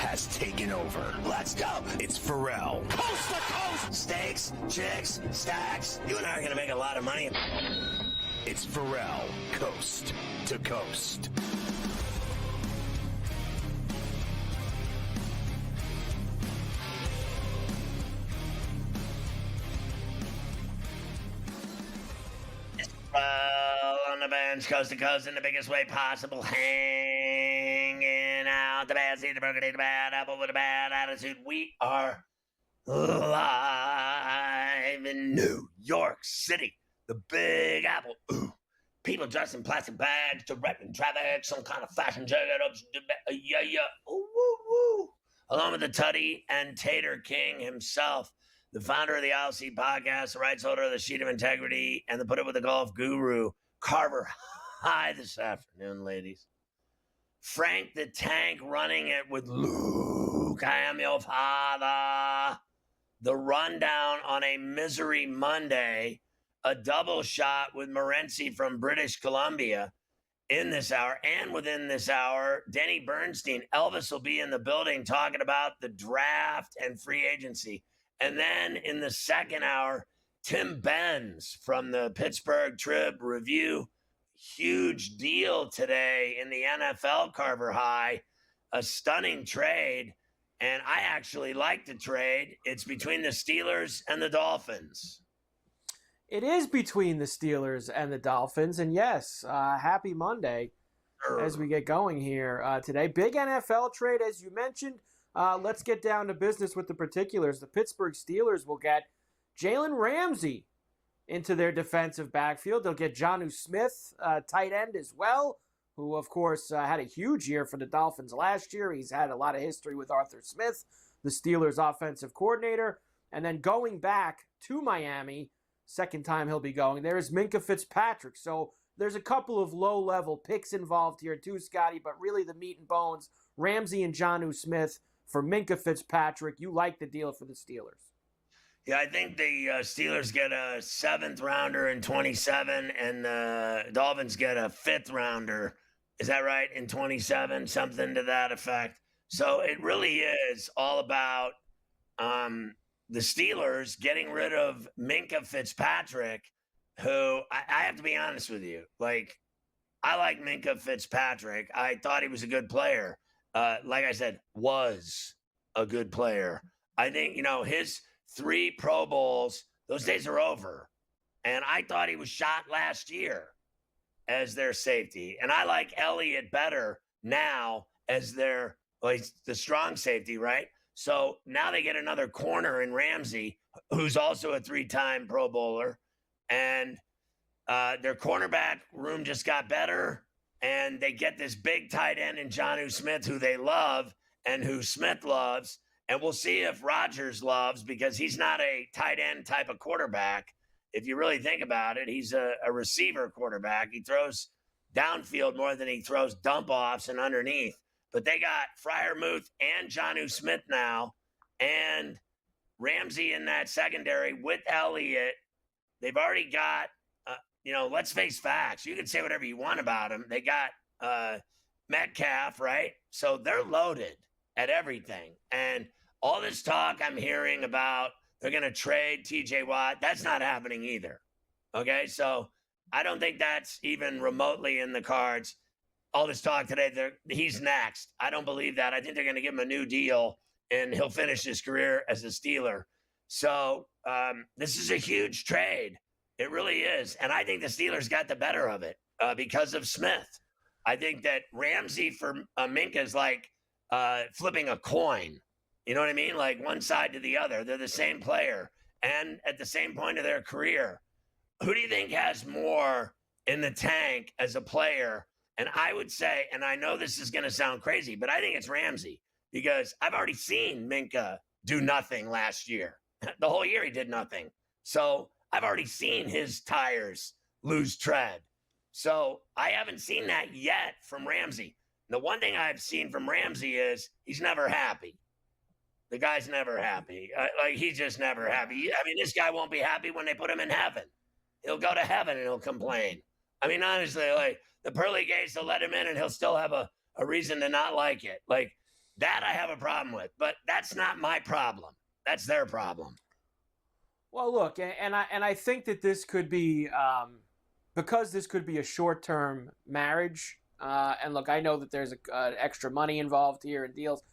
has taken over. Let's go. It's Ferrall. Coast to coast. Steaks, chicks, stacks. You and I are going to make a lot of money. It's Ferrall, coast to coast. On the bench, coast to coast, in the biggest way possible, hanging out the bad seed, the broken the bad apple with a bad attitude. We are live in New York City, the Big Apple. Ooh. People dressed in plastic bags, directing traffic, some kind of fashion jacket up. Yeah. Ooh, woo, woo. Along with the Tutty and Tater King himself, the founder of the ILC podcast, the rights holder of the Sheet of Integrity, and the Put It With the Golf guru, Carver. Hi this afternoon, ladies. Frank the Tank running it with Luke. I am your father. The rundown on a Misery Monday, a double shot with Morency from British Columbia in this hour. And within this hour, Denny Bernstein, Elvis will be in the building talking about the draft and free agency. And then in the second hour, Tim Benz from the Pittsburgh Trib Review. Huge deal today in the NFL, Carver High. A stunning trade. And I actually like the trade. It's between the Steelers and the Dolphins. It is between the Steelers and the Dolphins. And yes, happy Monday as we get going here today. Big NFL trade, as you mentioned. Let's get down to business with the particulars. The Pittsburgh Steelers will get Jalen Ramsey into their defensive backfield. They'll get Jonnu Smith, tight end as well, who, of course, had a huge year for the Dolphins last year. He's had a lot of history with Arthur Smith, the Steelers' offensive coordinator. And then going back to Miami, second time he'll be going, there is Minkah Fitzpatrick. So there's a couple of low-level picks involved here too, Scotty, but really the meat and bones, Ramsey and Jonnu Smith for Minkah Fitzpatrick. You like the deal for the Steelers. Yeah, I think the Steelers get a 7th rounder in 27, and the Dolphins get a 5th rounder. Is that right? In 27, something to that effect. So it really is all about the Steelers getting rid of Minkah Fitzpatrick, who I have to be honest with you. Like, I like Minkah Fitzpatrick. I thought he was a good player. Like I said, was a good player. I think, his 3 Pro Bowls, those days are over. And I thought he was shot last year as their safety. And I like Elliott better now as their, the strong safety, right? So now they get another corner in Ramsey, who's also a 3-time Pro Bowler. And their cornerback room just got better. And they get this big tight end in Jonnu Smith, who they love and who Smith loves. And we'll see if Rodgers loves, because he's not a tight end type of quarterback. If you really think about it, he's a receiver quarterback. He throws downfield more than he throws dump offs and underneath. But they got Freiermuth and Jonnu Smith now, and Ramsey in that secondary with Elliott. They've already got, let's face facts. You can say whatever you want about them. They got Metcalf, right? So they're loaded at everything. And all this talk I'm hearing about they're going to trade TJ Watt, that's not happening either. Okay, so I don't think that's even remotely in the cards. All this talk today, he's next. I don't believe that. I think they're going to give him a new deal, and he'll finish his career as a Steeler. So this is a huge trade. It really is. And I think the Steelers got the better of it because of Smith. I think that Ramsey for Minkah is like flipping a coin. You know what I mean? Like one side to the other. They're the same player and at the same point of their career. Who do you think has more in the tank as a player? And I would say, and I know this is going to sound crazy, but I think it's Ramsey, because I've already seen Minkah do nothing last year. The whole year he did nothing. So I've already seen his tires lose tread. So I haven't seen that yet from Ramsey. The one thing I've seen from Ramsey is he's never happy. The guy's never happy. He's just never happy. I mean, this guy won't be happy when they put him in heaven. He'll go to heaven and he'll complain. I mean, honestly, like the pearly gates, they'll let him in and he'll still have a reason to not like it. Like, That I have a problem with, but that's not my problem. That's their problem. Well, look, and I think that this could be because this could be a short-term marriage. And look, I know that there's extra money involved here in deals.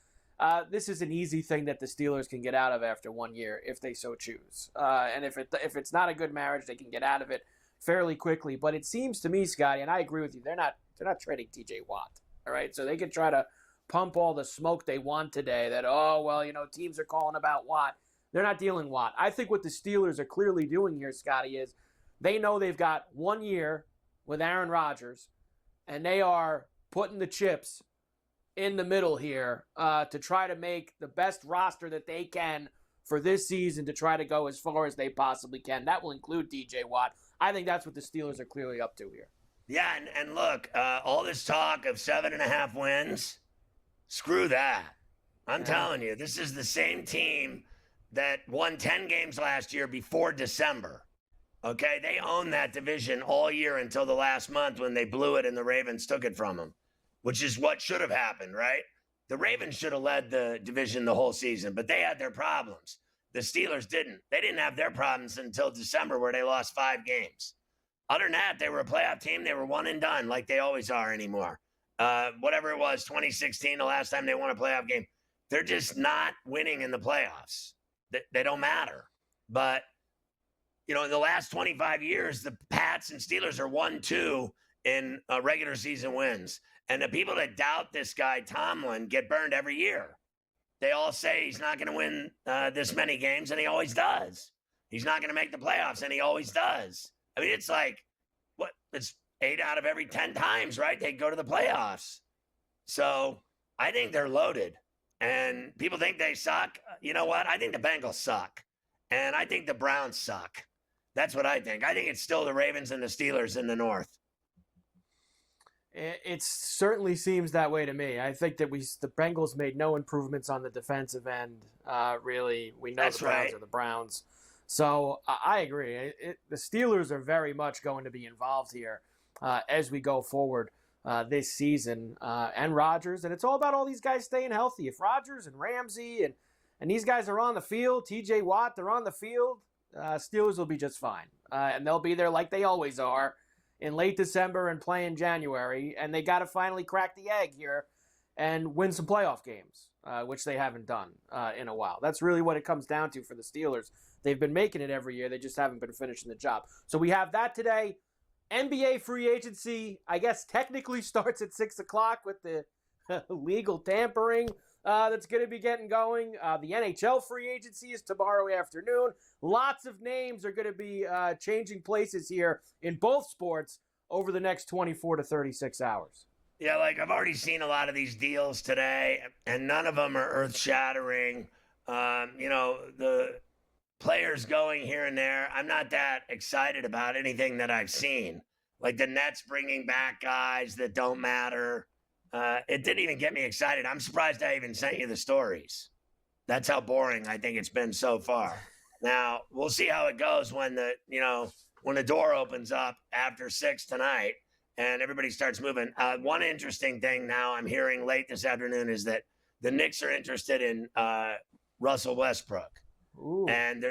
This is an easy thing that the Steelers can get out of after 1 year if they so choose. And if it's not a good marriage, they can get out of it fairly quickly. But it seems to me, Scotty, and I agree with you, they're not trading T.J. Watt. All right, so they can try to pump all the smoke they want today. That teams are calling about Watt. They're not dealing Watt. I think what the Steelers are clearly doing here, Scotty, is they know they've got 1 year with Aaron Rodgers, and they are putting the chips in the middle here to try to make the best roster that they can for this season to try to go as far as they possibly can. That will include DJ Watt. I think that's what the Steelers are clearly up to here. Yeah, and look, all this talk of 7.5 wins, screw that. I'm telling you, this is the same team that won 10 games last year before December. Okay, they owned that division all year until the last month when they blew it and the Ravens took it from them, which is what should have happened, right? The Ravens should have led the division the whole season, but they had their problems. The Steelers didn't. They didn't have their problems until December where they lost 5 games. Other than that, they were a playoff team. They were one and done like they always are anymore. Whatever it was, 2016, the last time they won a playoff game. They're just not winning in the playoffs. They don't matter. But, in the last 25 years, the Pats and Steelers are 1-2 in regular season wins. And the people that doubt this guy, Tomlin, get burned every year. They all say he's not going to win this many games, and he always does. He's not going to make the playoffs, and he always does. I mean, it's like, it's 8 out of every 10 times, right? They go to the playoffs. So I think they're loaded. And people think they suck. You know what? I think the Bengals suck. And I think the Browns suck. That's what I think. I think it's still the Ravens and the Steelers in the North. It certainly seems that way to me. I think that the Bengals made no improvements on the defensive end. Really, we know That's the Browns right. are the Browns. So I agree. The Steelers are very much going to be involved here as we go forward this season. And Rodgers, and it's all about all these guys staying healthy. If Rodgers and Ramsey and these guys are on the field, T.J. Watt, they're on the field, Steelers will be just fine. And they'll be there like they always are in late December and play in January. And they got to finally crack the egg here and win some playoff games, which they haven't done in a while. That's really what it comes down to for the Steelers. They've been making it every year. They just haven't been finishing the job. So we have that today. NBA free agency, I guess, technically starts at 6 o'clock with the legal tampering that's going to be getting going. The NHL free agency is tomorrow afternoon. Lots of names are going to be changing places here in both sports over the next 24 to 36 hours. Yeah, I've already seen a lot of these deals today, and none of them are earth-shattering. The players going here and there, I'm not that excited about anything that I've seen. Like the Nets bringing back guys that don't matter. It didn't even get me excited. I'm surprised I even sent you the stories. That's how boring I think it's been so far. Now, we'll see how it goes when the door opens up after 6 tonight and everybody starts moving. One interesting thing now I'm hearing late this afternoon is that the Knicks are interested in Russell Westbrook. Ooh. And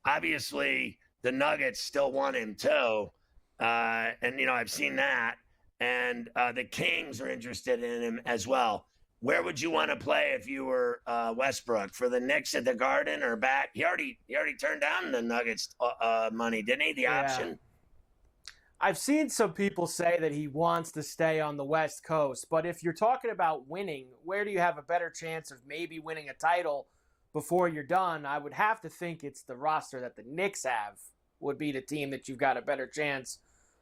obviously the Nuggets still want him too. I've seen that. And the Kings are interested in him as well. Where would you want to play if you were Westbrook? For the Knicks at the Garden or back? He already turned down the Nuggets money, didn't he? The option. I've seen some people say that he wants to stay on the West Coast. But if you're talking about winning, where do you have a better chance of maybe winning a title before you're done? I would have to think it's the roster that the Knicks have would be the team that you've got a better chance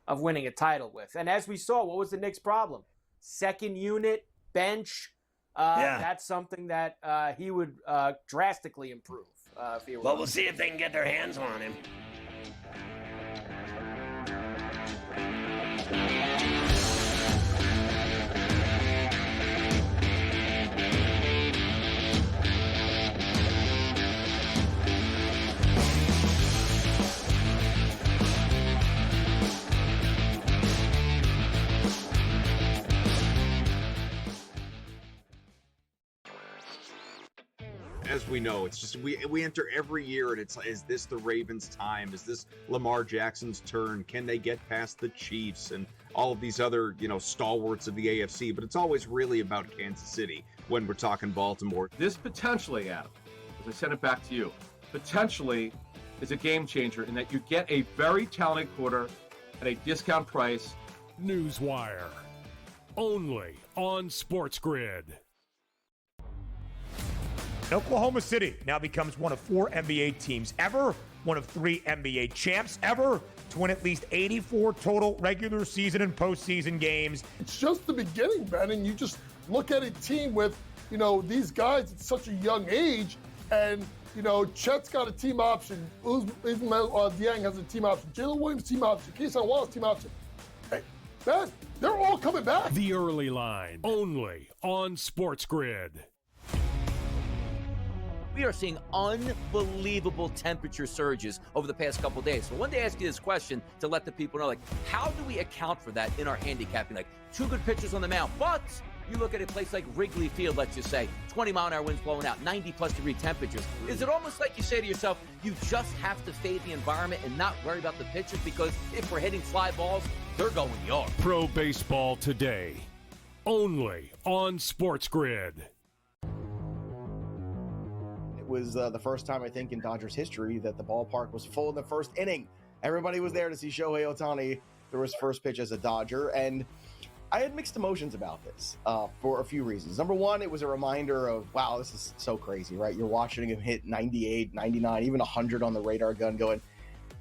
of winning a title with. And as we saw, what was the Knicks' problem? Second unit, bench. That's something that he would drastically improve if he were. Well, we'll see if they can get their hands on him. as we know, it's just we enter every year and it's like, is this the Ravens' time? Is this Lamar Jackson's turn? Can they get past the Chiefs and all of these other, stalwarts of the AFC? But it's always really about Kansas City when we're talking Baltimore. This potentially, Adam, as I send it back to you, potentially is a game changer in that you get a very talented quarter at a discount price. Newswire, only on SportsGrid. Oklahoma City now becomes one of 4 NBA teams ever, one of 3 NBA champs ever, to win at least 84 total regular season and postseason games. It's just the beginning, Ben, and you just look at a team with, these guys at such a young age, and, Chet's got a team option, Ismail Dieng has a team option, Jalen Williams team option, Keyshawn Wallace team option. Hey, Ben, they're all coming back. The Early Line, only on SportsGrid. We are seeing unbelievable temperature surges over the past couple days. So I wanted to ask you this question to let the people know, how do we account for that in our handicapping? 2 good pitchers on the mound, but you look at a place like Wrigley Field, let's just say, 20-mile-an-hour winds blowing out, 90-plus degree temperatures. Is it almost like you say to yourself, you just have to fade the environment and not worry about the pitchers? Because if we're hitting fly balls, they're going yard. Pro Baseball Today, only on SportsGrid. It was the first time, I think, in Dodgers history that the ballpark was full in the first inning. Everybody was there to see Shohei Ohtani throw his first pitch as a Dodger, and I had mixed emotions about this for a few reasons. Number one, it was a reminder of, wow, this is so crazy, right? You're watching him hit 98, 99, even 100 on the radar gun going,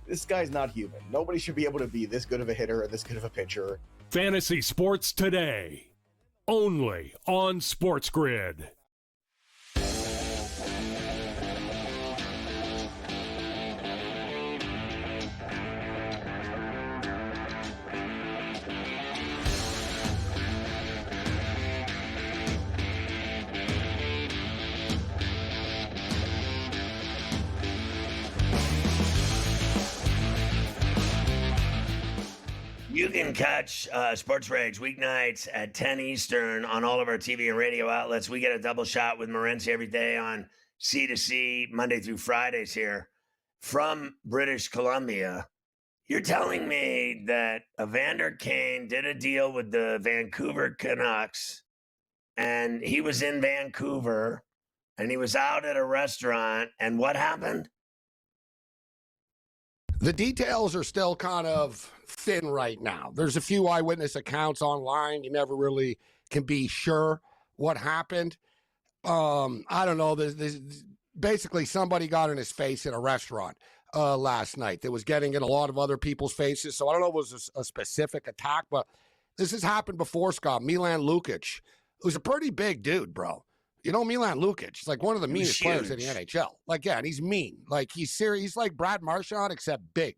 this guy's not human. Nobody should be able to be this good of a hitter and this good of a pitcher. Fantasy Sports Today, only on SportsGrid. You can catch Sports Rage weeknights at 10 Eastern on all of our TV and radio outlets. We get a double shot with Morency every day on C2C, Monday through Fridays here from British Columbia. You're telling me that Evander Kane did a deal with the Vancouver Canucks, and he was in Vancouver, and he was out at a restaurant, and what happened? The details are still kind of thin right now. There's a few eyewitness accounts online. You never really can be sure what happened. I don't know. There's basically somebody got in his face in a restaurant last night that was getting in a lot of other people's faces. So I don't know if it was a specific attack, but this has happened before, Scott. Milan Lucic, who's a pretty big dude, bro. You know Milan Lucic, he's like one of the meanest players in the NHL. And he's mean. He's serious. He's like Brad Marchand, except big.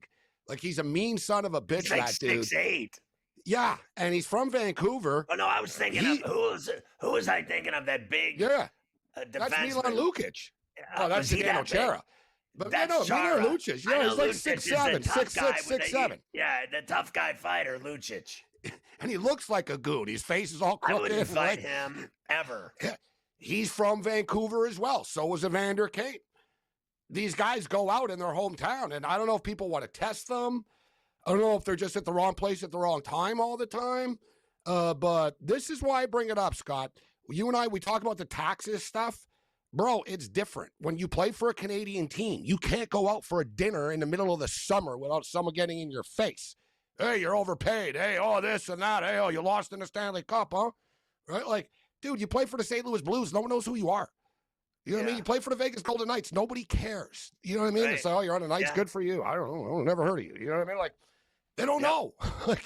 He's a mean son of a bitch, He's like that dude. 6'8". Yeah, and he's from Vancouver. Oh, no, I was thinking of, who was I thinking of, that big defenseman? That's Milan Lucic. Oh, that's Zdeno Chara. But that's Milan Lucic. Yeah, he's like 6'7", 6'6", 6'7". Yeah, the tough guy fighter, Lucic. And he looks like a goon. His face is all crooked. I wouldn't fight him, ever. Yeah. He's from Vancouver as well. So was Evander Kane. These guys go out in their hometown, and I don't know if people want to test them. I don't know if they're just at the wrong place at the wrong time all the time. But this is why I bring it up, Scott. You and I, we talk about the taxes stuff. Bro, it's different. When you play for a Canadian team, you can't go out for a dinner in the middle of the summer without someone getting in your face. Hey, you're overpaid. Hey, this and that. Hey, you lost in the Stanley Cup, huh? Right? Dude, you play for the St. Louis Blues. No one knows who you are. You know what I mean? You play for the Vegas Golden Knights. Nobody cares. You know what I mean? Right. It's like, you're on the Knights. Good for you. I don't know. I've never heard of you. You know what I mean? They don't know.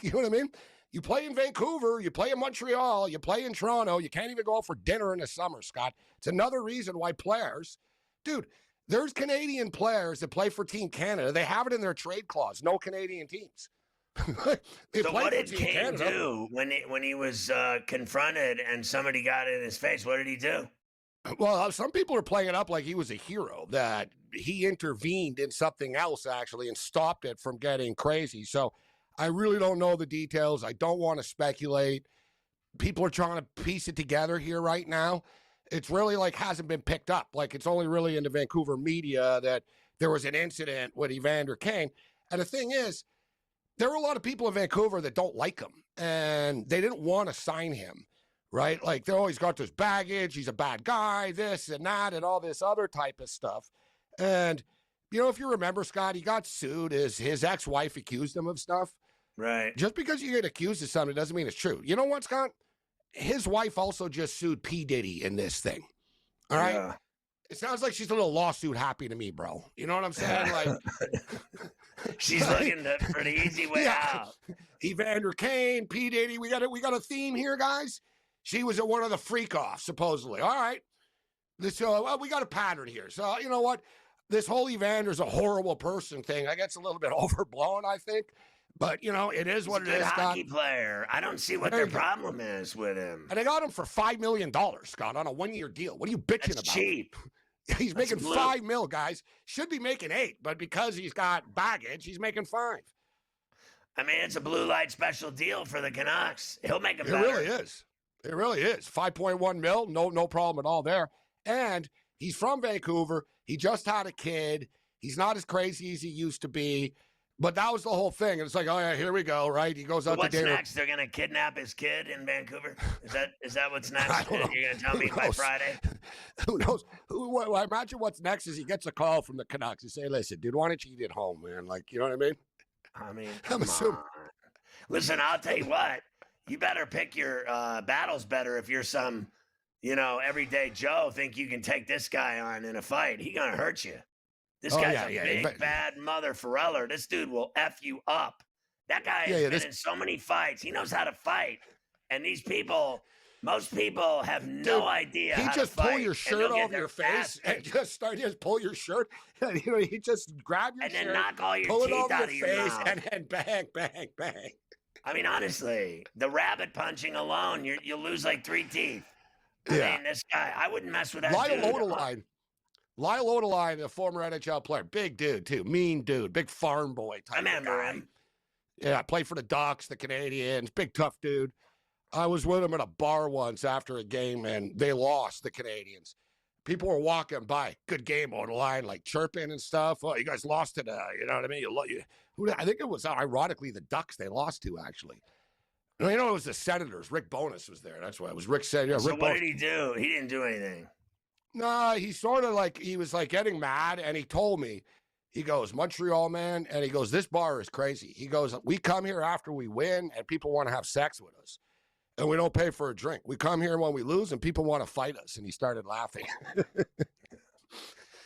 You know what I mean? You play in Vancouver. You play in Montreal. You play in Toronto. You can't even go out for dinner in the summer, Scott. It's another reason why players, dude, there's Canadian players that play for Team Canada. They have it in their trade clause. No Canadian teams. So what did Kane do when he was confronted and somebody got in his face? What did he do? Well, some people are playing it up like he was a hero, that he intervened in something else, actually, and stopped it from getting crazy. So I really don't know the details. I don't want to speculate. People are trying to piece it together here right now. It's really like hasn't been picked up. Like it's only really in the Vancouver media that there was an incident with Evander Kane. And the thing is, there were a lot of people in Vancouver that don't like him and they didn't want to sign him, right? Like they always got this baggage. He's a bad guy, this and that, and all this other type of stuff. And, you know, if you remember, Scott, he got sued. His ex-wife accused him of stuff. Right. Just because you get accused of something doesn't mean it's true. You know what, Scott? His wife also just sued P. Diddy in this thing. All right? Yeah. It sounds like she's a little lawsuit happy to me, bro. You know what I'm saying? Like she's looking for the easy way out. Evander Kane, P. Diddy, we got a theme here, guys. She was at one of the freak-offs, supposedly. All right. So we got a pattern here. So you know what? This whole Evander's a horrible person thing, I guess a little bit overblown, I think. But, you know, it is what it is, Scott. Hockey player. I don't see what their problem is with him. And they got him for $5 million, Scott, on a one-year deal. What are you bitching about? Cheap. He's making $5 million, guys. Should be making $8 million, but because he's got baggage, he's making $5 million. I mean, it's a blue light special deal for the Canucks. He'll make it better. It really is. It really is. $5.1 million, no problem at all there. And he's from Vancouver. He just had a kid. He's not as crazy as he used to be. But that was the whole thing. And it's like, oh, yeah, here we go, right? He goes out to dinner. What's next? They're going to kidnap his kid in Vancouver? Is that what's next? You're going to tell me by Friday? Who knows? I imagine what's next is he gets a call from the Canucks and say, listen, dude, why don't you eat at home, man? Like, you know what I mean? I mean, come on. Listen, I'll tell you what. You better pick your battles better if you're some, everyday Joe, think you can take this guy on in a fight. He's going to hurt you. This guy's a big, bad mother Ferraller. This dude will F you up. That guy has been in so many fights. He knows how to fight. And these people, most people have no idea how to fight. He just pull your shirt off your face and just pull your shirt. And, he just grab your shirt. And then knock all your teeth out of your face mouth. And then bang, bang, bang. I mean, honestly, the rabbit punching alone, you'll lose like 3 teeth. I mean, this guy, I wouldn't mess with that dude. Lyle Odeline, a former NHL player, big dude too, mean dude, big farm boy type of guy. Yeah, played for the Ducks, the Canadians, big tough dude. I was with him at a bar once after a game, and they lost, the Canadians. People were walking by, good game, Odeline, like chirping and stuff. Oh, you guys lost today, you know what I mean? I think it was ironically the Ducks they lost to, actually. No, it was the Senators. Rick Bowness was there. That's why it was Rick said. Yeah, so Rick what did he do? He didn't do anything. No, he sort of he was getting mad, and he told me, he goes, Montreal, man, and he goes, this bar is crazy. He goes, we come here after we win, and people want to have sex with us, and we don't pay for a drink. We come here when we lose, and people want to fight us, and he started laughing.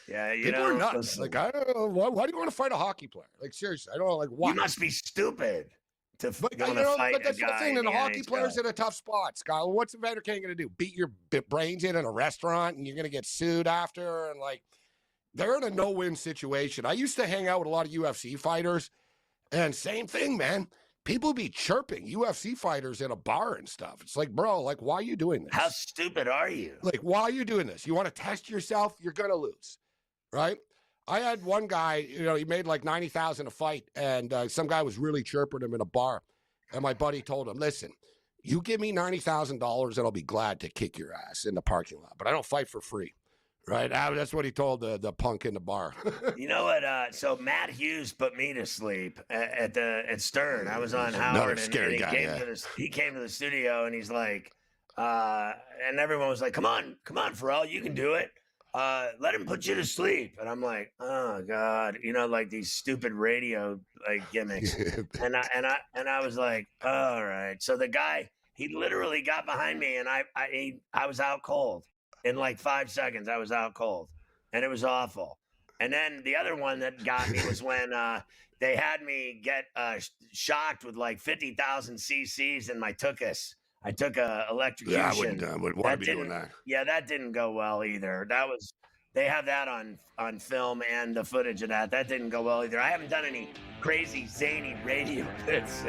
Yeah, people are nuts. Listen. I don't know, why do you want to fight a hockey player? Seriously, I don't know, why? You must be stupid. But that's the thing, and the hockey player's in a tough spot, Scott. What's Evander Kane going to do? Beat your brains in a restaurant, and you're going to get sued after? And, they're in a no-win situation. I used to hang out with a lot of UFC fighters, and same thing, man. People be chirping UFC fighters in a bar and stuff. It's like, bro, why are you doing this? How stupid are you? Why are you doing this? You want to test yourself? You're going to lose, right? I had one guy, he made $90,000 a fight, and some guy was really chirping him in a bar. And my buddy told him, listen, you give me $90,000 and I'll be glad to kick your ass in the parking lot. But I don't fight for free, right? That's what he told the punk in the bar. You know what? So Matt Hughes put me to sleep at Stern. I was on Howard, scary and guy, he came to the studio, and he's like, and everyone was like, come on, Ferrall, you can do it. Let him put you to sleep. And I'm like, oh God, these stupid radio gimmicks. and I was like, all right. So the guy, he literally got behind me, and I was out cold in 5 seconds. I was out cold, and it was awful. And then the other one that got me was when they had me get shocked with 50,000 cc's in my tuchus. I took a electrocution. Yeah, I wouldn't want to be doing that. Yeah, that didn't go well either. They have that on film and the footage of that. That didn't go well either. I haven't done any crazy zany radio bits.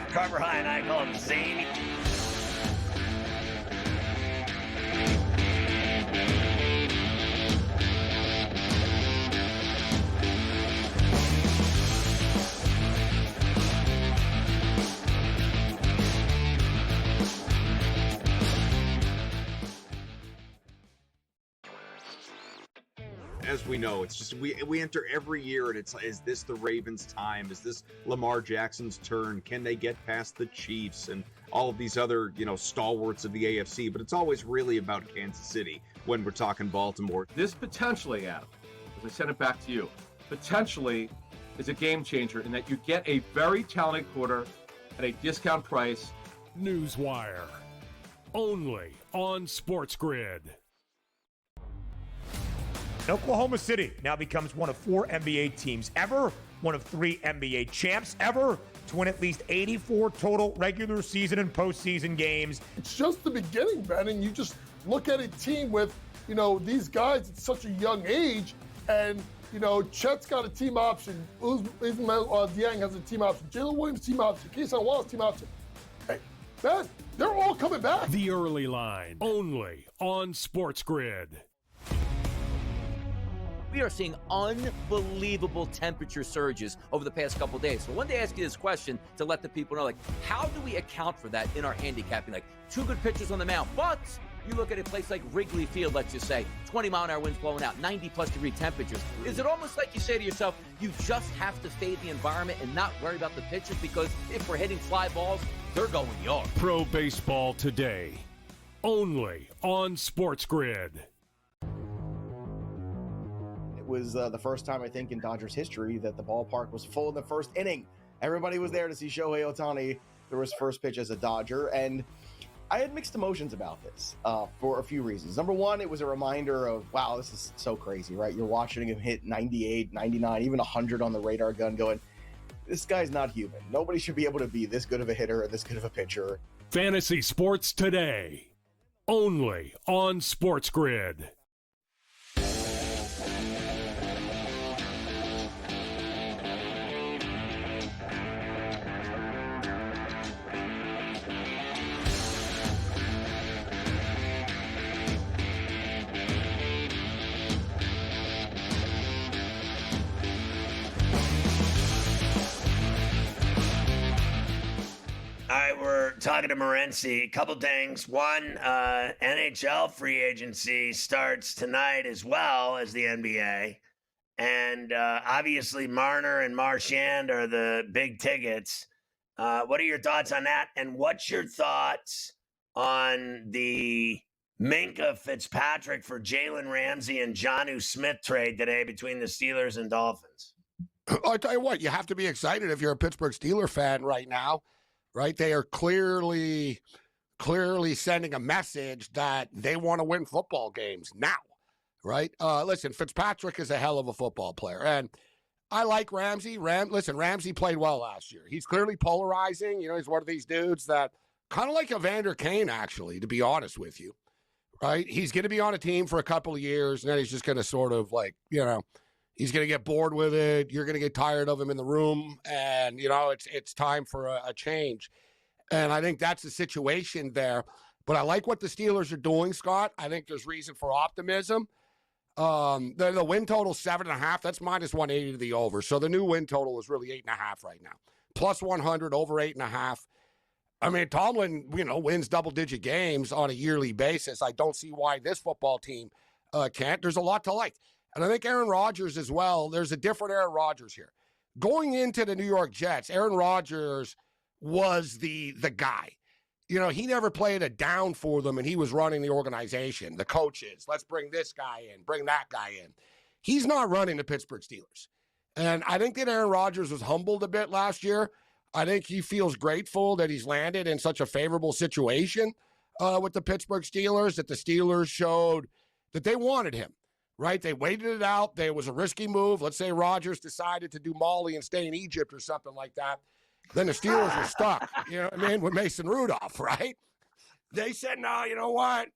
Carver High and I call them zany. as we know, it's just we enter every year and it's, is this the Ravens' time? Is this Lamar Jackson's turn? Can they get past the Chiefs and all of these other, stalwarts of the AFC? But it's always really about Kansas City when we're talking Baltimore. This potentially, Adam, as I send it back to you, potentially is a game changer in that you get a very talented quarter at a discount price. Newswire. Only on SportsGrid. Oklahoma City now becomes one of 4 NBA teams ever, one of 3 NBA champs ever to win at least 84 total regular season and postseason games. It's just the beginning, Ben, and you just look at a team with, these guys at such a young age, and, Chet's got a team option, Ismail Dieng has a team option, Jalen Williams team option, Keyshawn Wallace team option. Hey, Ben, they're all coming back. The Early Line, only on SportsGrid. We are seeing unbelievable temperature surges over the past couple days. So I wanted to ask you this question to let the people know, how do we account for that in our handicapping? 2 good pitchers on the mound, but you look at a place like Wrigley Field, let's just say, 20-mile-an-hour winds blowing out, 90-plus degree temperatures. Is it almost like you say to yourself, you just have to fade the environment and not worry about the pitchers, because if we're hitting fly balls, they're going yard? Pro Baseball Today, only on SportsGrid. It was the first time, I think, in Dodgers history that the ballpark was full in the first inning. Everybody was there to see Shohei Ohtani throw his first pitch as a Dodger, and I had mixed emotions about this for a few reasons. Number one, it was a reminder of, wow, this is so crazy, right? You're watching him hit 98, 99, even 100 on the radar gun going, this guy's not human. Nobody should be able to be this good of a hitter or this good of a pitcher. Fantasy Sports Today, only on SportsGrid. All right, we're talking to Morency. A couple things. One, NHL free agency starts tonight as well as the NBA. And obviously Marner and Marchand are the big tickets. What are your thoughts on that? And what's your thoughts on the Minka Fitzpatrick for Jalen Ramsey and Jonnu Smith trade today between the Steelers and Dolphins? I tell you what, you have to be excited if you're a Pittsburgh Steelers fan right now. Right? They are clearly sending a message that they want to win football games now, right? Listen, Fitzpatrick is a hell of a football player, and I like Ramsey. Ramsey played well last year. He's clearly polarizing. He's one of these dudes that kind of like Evander Kane, actually, to be honest with you, right? He's going to be on a team for a couple of years, and then he's just going to sort of he's going to get bored with it. You're going to get tired of him in the room, and, it's time for a change. And I think that's the situation there. But I like what the Steelers are doing, Scott. I think there's reason for optimism. The win total 7.5. That's minus 180 to the over. So the new win total is really 8.5 right now. Plus 100, over 8.5. I mean, Tomlin, wins double-digit games on a yearly basis. I don't see why this football team can't. There's a lot to like. And I think Aaron Rodgers as well. There's a different Aaron Rodgers here. Going into the New York Jets, Aaron Rodgers was the guy. He never played a down for them, and he was running the organization, the coaches. Let's bring this guy in, bring that guy in. He's not running the Pittsburgh Steelers. And I think that Aaron Rodgers was humbled a bit last year. I think he feels grateful that he's landed in such a favorable situation with the Pittsburgh Steelers, that the Steelers showed that they wanted him. Right? They waited it out. There was a risky move. Let's say Rodgers decided to do Molly and stay in Egypt or something like that. Then the Steelers were stuck, with Mason Rudolph, right? They said, no, you know what?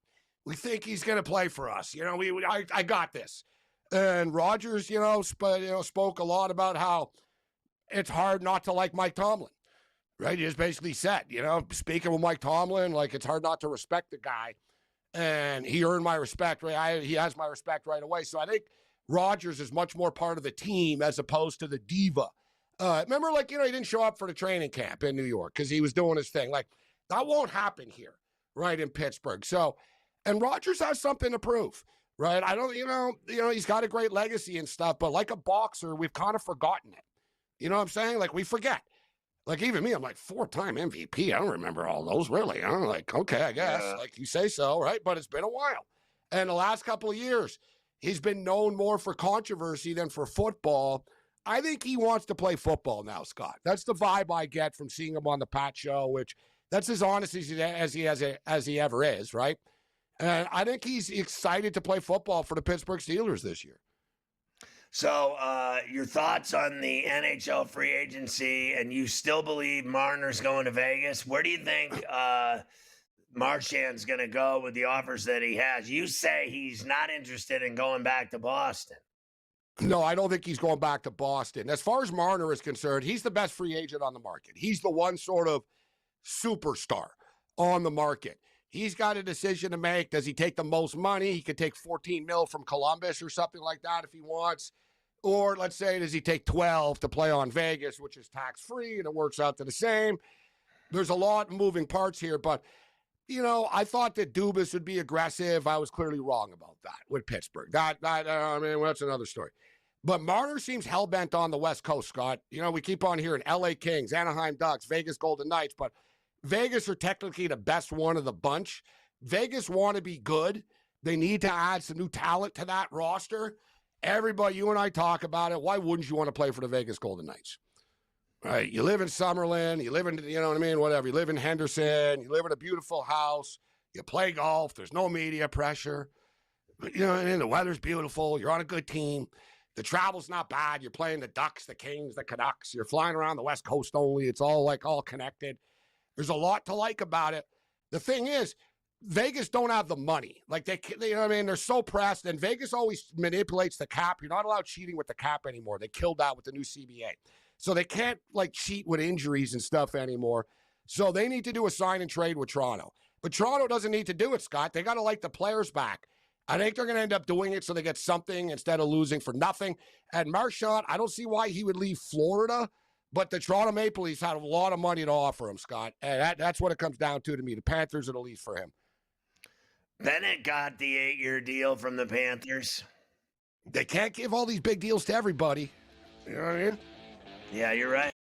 We think he's going to play for us. I got this. And Rodgers, spoke a lot about how it's hard not to like Mike Tomlin, right? He just basically said, speaking with Mike Tomlin, it's hard not to respect the guy. And he earned my respect. Right? He has my respect right away. So I think Rodgers is much more part of the team as opposed to the diva. Remember, he didn't show up for the training camp in New York because he was doing his thing. That won't happen here, right, in Pittsburgh. So, and Rodgers has something to prove, right? I don't, he's got a great legacy and stuff, but like a boxer, we've kind of forgotten it. You know what I'm saying? Like we forget. Like even me, I'm like 4-time MVP. I don't remember all those really. I'm like, okay, I guess. Yeah. Like you say so, right? But it's been a while. And the last couple of years, he's been known more for controversy than for football. I think he wants to play football now, Scott. That's the vibe I get from seeing him on the Pat Show, which that's as honest as he ever is, right? And I think he's excited to play football for the Pittsburgh Steelers this year. So your thoughts on the NHL free agency, and you still believe Marner's going to Vegas? Where do you think Marchand's going to go with the offers that he has? You say he's not interested in going back to Boston. No, I don't think he's going back to Boston. As far as Marner is concerned, he's the best free agent on the market. He's the one sort of superstar on the market. He's got a decision to make. Does he take the most money? He could take $14 million from Columbus or something like that if he wants. Or let's say, does he take 12 to play on Vegas, which is tax-free, and it works out to the same? There's a lot of moving parts here, but, I thought that Dubas would be aggressive. I was clearly wrong about that with Pittsburgh. That's another story. But Marner seems hell-bent on the West Coast, Scott. We keep on hearing L.A. Kings, Anaheim Ducks, Vegas Golden Knights, but Vegas are technically the best one of the bunch. Vegas want to be good. They need to add some new talent to that roster. Everybody, you and I talk about it. Why wouldn't you want to play for the Vegas Golden Knights? Right? You live in Summerlin. You live in, whatever. You live in Henderson. You live in a beautiful house. You play golf. There's no media pressure. The weather's beautiful. You're on a good team. The travel's not bad. You're playing the Ducks, the Kings, the Canucks. You're flying around the West Coast only. It's all connected. There's a lot to like about it. The thing is, Vegas don't have the money. Like they're so pressed, and Vegas always manipulates the cap. You're not allowed cheating with the cap anymore. They killed that with the new CBA. So they can't cheat with injuries and stuff anymore. So they need to do a sign and trade with Toronto. But Toronto doesn't need to do it, Scott. They got to like the players back. I think they're going to end up doing it so they get something instead of losing for nothing. And Marchand, I don't see why he would leave Florida, but the Toronto Maple Leafs had a lot of money to offer him, Scott. And that's what it comes down to me. The Panthers are the least for him. Bennett got the 8-year deal from the Panthers. They can't give all these big deals to everybody. You know what I mean? Yeah, you're right.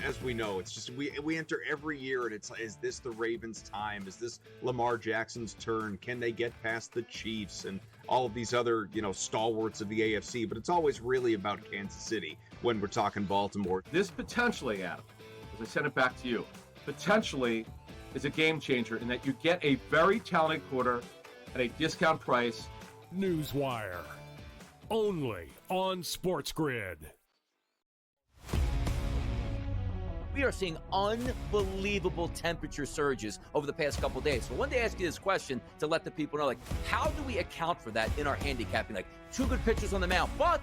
As we know, it's just we enter every year, and it's, is this the Ravens' time? Is this Lamar Jackson's turn? Can they get past the Chiefs and all of these other stalwarts of the AFC? But it's always really about Kansas City when we're talking Baltimore. This potentially, Adam, as I send it back to you, potentially is a game changer in that you get a very talented quarter at a discount price. Newswire, only on SportsGrid. We are seeing unbelievable temperature surges over the past couple days. So I wanted to ask you this question to let the people know, how do we account for that in our handicapping? Two good pitchers on the mound, but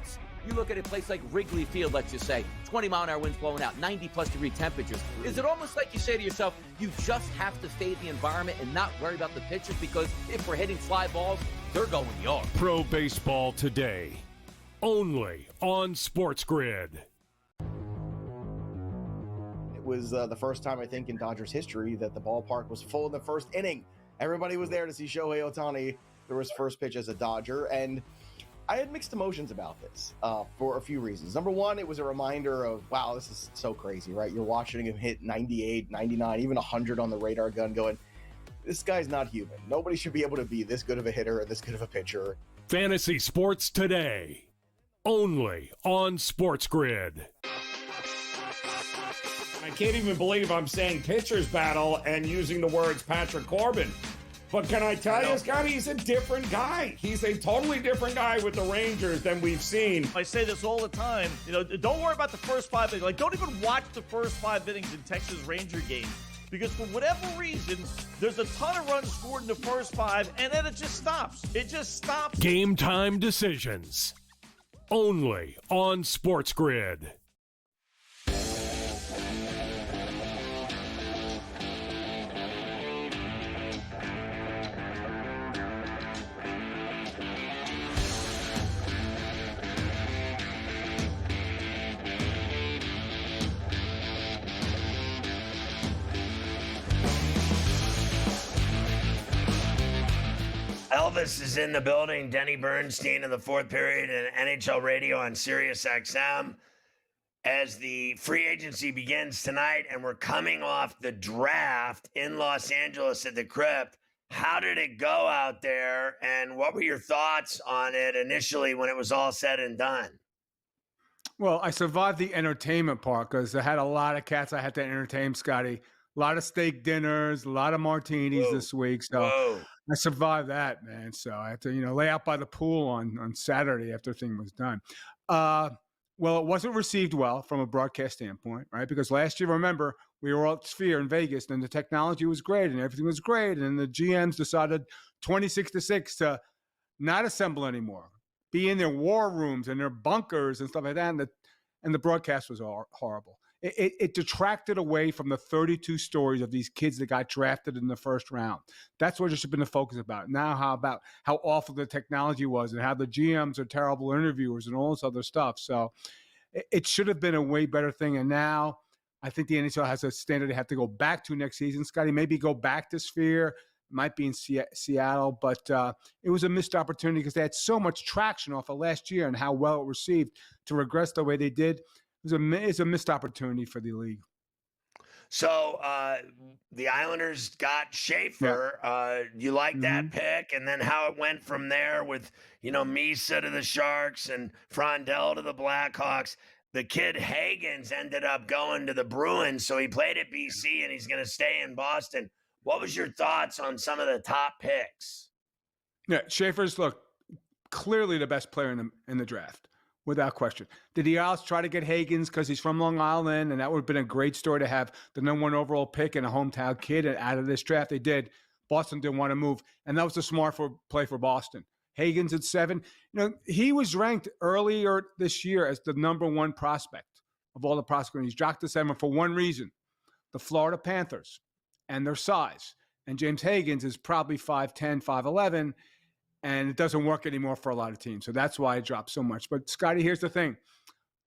you look at a place like Wrigley Field, let's just say, 20-mile-an-hour winds blowing out, 90-plus degree temperatures. Is it almost like you say to yourself, you just have to fade the environment and not worry about the pitchers, because if we're hitting fly balls, they're going yard? Pro Baseball Today, only on SportsGrid. It was the first time, I think, in Dodgers history that the ballpark was full in the first inning. Everybody was there to see Shohei Ohtani throw his first pitch as a Dodger, and I had mixed emotions about this for a few reasons. Number one, it was a reminder of, wow, this is so crazy, right? You're watching him hit 98, 99, even 100 on the radar gun going, this guy's not human. Nobody should be able to be this good of a hitter and this good of a pitcher. Fantasy Sports Today, only on SportsGrid. I can't even believe I'm saying pitcher's battle and using the words Patrick Corbin. But can I tell you, Scott, he's a different guy. He's a totally different guy with the Rangers than we've seen. I say this all the time. Don't worry about the first 5 innings. Don't even watch the first 5 innings in Texas Ranger games. Because for whatever reason, there's a ton of runs scored in the first 5, and then it just stops. It just stops. Game time decisions, only on SportsGrid. Elvis is in the building. Denny Bernstein in the fourth period and NHL radio on Sirius XM as the free agency begins tonight. And we're coming off the draft in Los Angeles at the Crypt. How did it go out there? And what were your thoughts on it initially when it was all said and done? Well, I survived the entertainment part because I had a lot of cats I had to entertain, Scotty. A lot of steak dinners, a lot of martinis this week. So I survived that, man. So I had to, lay out by the pool on Saturday after everything was done. Well, it wasn't received well from a broadcast standpoint, right? Because last year, remember, we were all at Sphere in Vegas and the technology was great and everything was great. And the GMs decided 26-6 to not assemble anymore, be in their war rooms and their bunkers and stuff like that. And the broadcast was horrible. It detracted away from the 32 stories of these kids that got drafted in the first round. That's what it should have been the focus about. Now, how awful the technology was and how the GMs are terrible interviewers and all this other stuff. So it should have been a way better thing. And now I think the NHL has a standard they have to go back to next season. Scotty, maybe go back to Sphere. Might be in Seattle, but it was a missed opportunity because they had so much traction off of last year and how well it received. To regress the way they did, it's a missed opportunity for the league. So the Islanders got Schaefer. Yeah. You like that pick? And then how it went from there with, Misa to the Sharks and Frondell to the Blackhawks. The kid Hagens ended up going to the Bruins, so he played at BC and he's going to stay in Boston. What was your thoughts on some of the top picks? Yeah, Schaefer's, clearly the best player in the draft. Without question. Did the Isles try to get Hagens because he's from Long Island, and that would have been a great story to have the number one overall pick and a hometown kid out of this draft? They did. Boston didn't want to move, and that was a smart play for Boston. Hagens at 7. He was ranked earlier this year as the number one prospect of all the prospects. He's dropped to 7 for one reason: the Florida Panthers and their size. And James Hagens is probably 5'10", 5'11", and it doesn't work anymore for a lot of teams. So that's why it dropped so much. But, Scotty, here's the thing.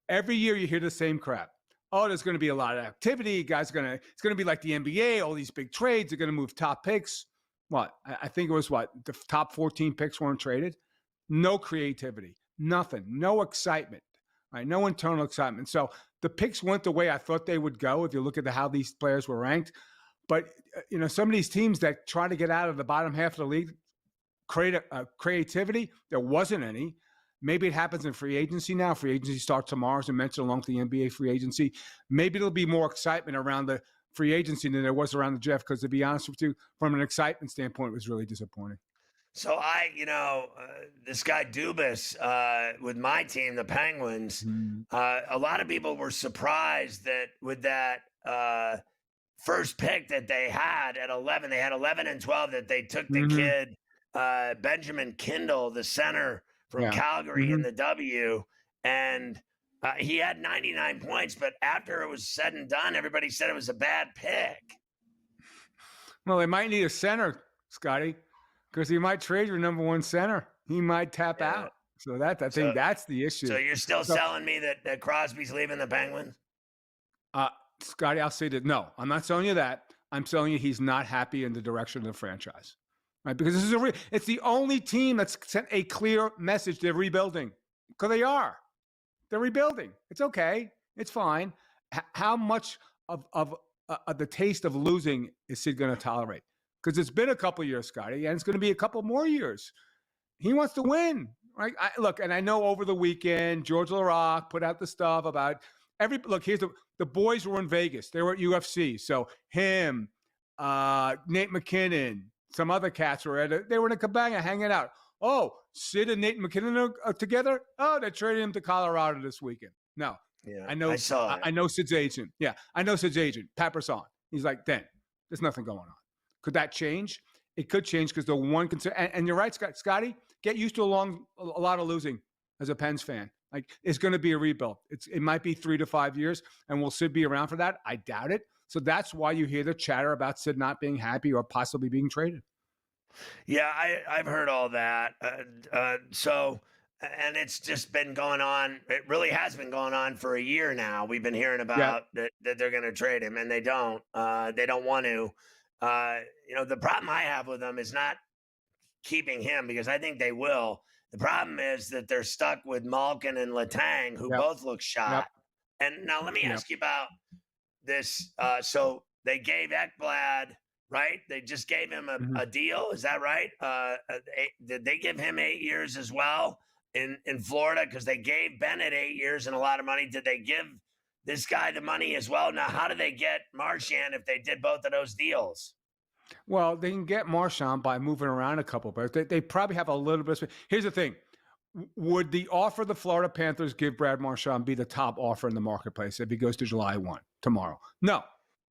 Every year you hear the same crap. Oh, there's going to be a lot of activity. It's going to be like the NBA. All these big trades are going to move top picks. I think it was the top 14 picks weren't traded. No creativity, nothing, no excitement, right? No internal excitement. So the picks went the way I thought they would go if you look at how these players were ranked. But, some of these teams that try to get out of the bottom half of the league, creativity, there wasn't any. Maybe it happens in free agency now. Free agency starts tomorrow, as I mentioned, along with the NBA free agency. Maybe there'll be more excitement around the free agency than there was around the draft, because to be honest with you, from an excitement standpoint, it was really disappointing. So this guy Dubas with my team, the Penguins, a lot of people were surprised that with that first pick that they had at 11, they had 11 and 12, that they took the kid Benjamin Kindle, the center from Calgary in the W, and he had 99 points, but after it was said and done, everybody said it was a bad pick. Well, they might need a center, Scotty, because he might trade your number one center. He might tap out. So I think that's the issue. So you're still selling me that Crosby's leaving the Penguins? Scotty, I'll say that. No, I'm not selling you that. I'm telling you he's not happy in the direction of the franchise. Right, because this is it's the only team that's sent a clear message they're rebuilding. Because they are. They're rebuilding. It's okay. It's fine. How much of the taste of losing is Sid going to tolerate? Because it's been a couple of years, Scotty, and it's going to be a couple more years. He wants to win, right? And I know over the weekend, George LaRocque put out the stuff about here's the boys were in Vegas. They were at UFC. So him, Nate McKinnon, some other cats were they were in a cabana hanging out. Oh, Sid and Nate McKinnon are together? Oh, they're trading him to Colorado this weekend. No. Yeah, I know Sid's agent. Yeah, I know Sid's agent, Pat Brisson. He's like, then, there's nothing going on. Could that change? It could change because the one concern, and you're right, Scotty, get used to a lot of losing as a Pens fan. Like, it's going to be a rebuild. It might be 3 to 5 years, and will Sid be around for that? I doubt it. So that's why you hear the chatter about Sid not being happy or possibly being traded. Yeah, I've heard all that. And it's just been going on. It really has been going on for a year now. We've been hearing about that they're going to trade him, and they don't. They don't want to. The problem I have with them is not keeping him, because I think they will. The problem is that they're stuck with Malkin and Letang, who both look shot. And now let me ask you about this. So they gave Ekblad, right? They just gave him a deal. Is that right? Did they give him 8 years as well in Florida? Because they gave Bennett 8 years and a lot of money. Did they give this guy the money as well? Now, how do they get Marchand if they did both of those deals? Well, they can get Marchand by moving around a couple, but they probably have a little bit of. Here's the thing. Would the offer the Florida Panthers give Brad Marchand be the top offer in the marketplace if he goes to July 1 tomorrow? No.